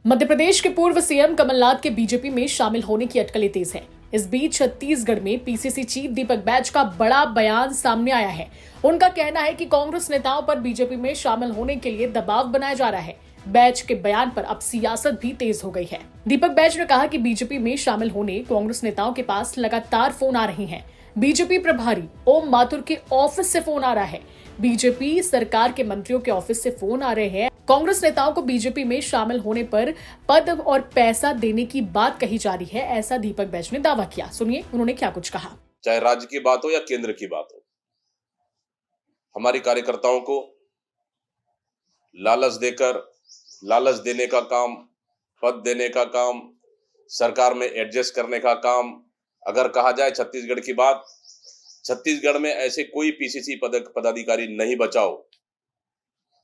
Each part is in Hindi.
मध्य प्रदेश के पूर्व सीएम कमलनाथ के बीजेपी में शामिल होने की अटकलें तेज है। इस बीच छत्तीसगढ़ में पीसीसी चीफ दीपक बैज का बड़ा बयान सामने आया है। उनका कहना है कि कांग्रेस नेताओं पर बीजेपी में शामिल होने के लिए दबाव बनाया जा रहा है। बैज के बयान पर अब सियासत भी तेज हो गई है। दीपक बैज ने कहा कि बीजेपी में शामिल होने कांग्रेस नेताओं के पास लगातार फोन आ रहे हैं। बीजेपी प्रभारी ओम माथुर के ऑफिस से फोन आ रहा है। बीजेपी सरकार के मंत्रियों के ऑफिस से फोन आ रहे हैं। कांग्रेस नेताओं को बीजेपी में शामिल होने पर पद और पैसा देने की बात कही जा रही है, ऐसा दीपक बैज ने दावा किया। सुनिए उन्होंने क्या कुछ कहा। चाहे राज्य की बात हो या केंद्र की बात हो, हमारे कार्यकर्ताओं को लालच देने का काम, पद देने का काम, सरकार में एडजस्ट करने का काम, अगर कहा जाए छत्तीसगढ़ की बात, छत्तीसगढ़ में ऐसे कोई पीसीसी पदाधिकारी नहीं बचाओ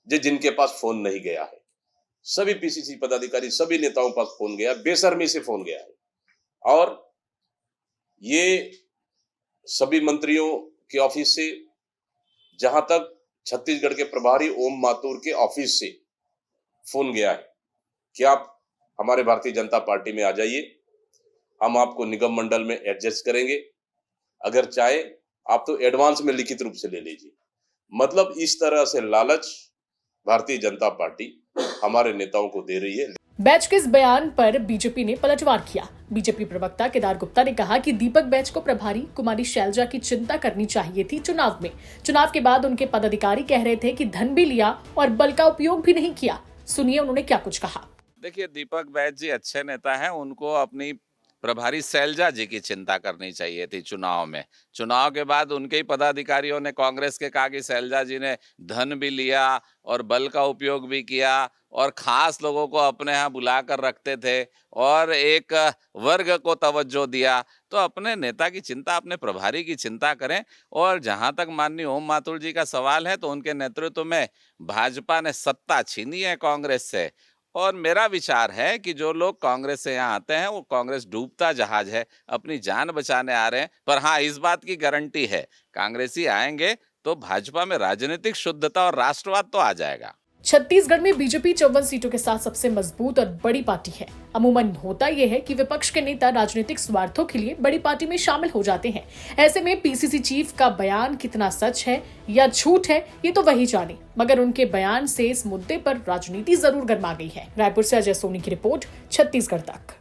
जिनके पास फोन नहीं गया है। सभी पीसीसी पदाधिकारी, सभी नेताओं के पास फोन गया, बेशर्मी से फोन गया है। और ये सभी मंत्रियों के ऑफिस से, जहां तक छत्तीसगढ़ के प्रभारी ओम माथुर के ऑफिस से फोन गया है कि आप हमारे भारतीय जनता पार्टी में आ जाइए, हम आपको निगम मंडल में एडजस्ट करेंगे, अगर चाहे आप तो एडवांस में लिखित रूप से ले लीजिए। मतलब इस तरह से लालच भारतीय जनता पार्टी हमारे नेताओं को दे रही है। बैज के इस बयान पर बीजेपी ने पलटवार किया। बीजेपी प्रवक्ता केदार गुप्ता ने कहा कि दीपक बैज को प्रभारी कुमारी शैलजा की चिंता करनी चाहिए थी चुनाव में। चुनाव के बाद उनके पदाधिकारी कह रहे थे कि धन भी लिया और बल का उपयोग भी नहीं किया। सुनिए उन्होंने क्या कुछ कहा। देखिए, दीपक बैज जी अच्छे नेता हैं, उनको अपनी प्रभारी शैलजा जी की चिंता करनी चाहिए थी चुनाव में। चुनाव के बाद उनके ही पदाधिकारियों ने कांग्रेस के कहा कि शैलजा जी ने धन भी लिया और बल का उपयोग भी किया और खास लोगों को अपने यहाँ बुलाकर रखते थे और एक वर्ग को तवज्जो दिया। तो अपने नेता की चिंता, अपने प्रभारी की चिंता करें। और जहां तक माननीय ओम माथुर जी का सवाल है, तो उनके नेतृत्व में भाजपा ने सत्ता छीनी है कांग्रेस से। और मेरा विचार है कि जो लोग कांग्रेस से यहाँ आते हैं वो कांग्रेस डूबता जहाज है, अपनी जान बचाने आ रहे हैं। पर हाँ, इस बात की गारंटी है, कांग्रेसी आएंगे तो भाजपा में राजनीतिक शुद्धता और राष्ट्रवाद तो आ जाएगा। छत्तीसगढ़ में बीजेपी 54 सीटों के साथ सबसे मजबूत और बड़ी पार्टी है। अमूमन होता यह है कि विपक्ष के नेता राजनीतिक स्वार्थों के लिए बड़ी पार्टी में शामिल हो जाते हैं। ऐसे में पीसीसी चीफ का बयान कितना सच है या झूठ है, ये तो वही जाने। मगर उनके बयान से इस मुद्दे पर राजनीति जरूर गर्मा गई है। रायपुर से अजय सोनी की रिपोर्ट, छत्तीसगढ़ तक।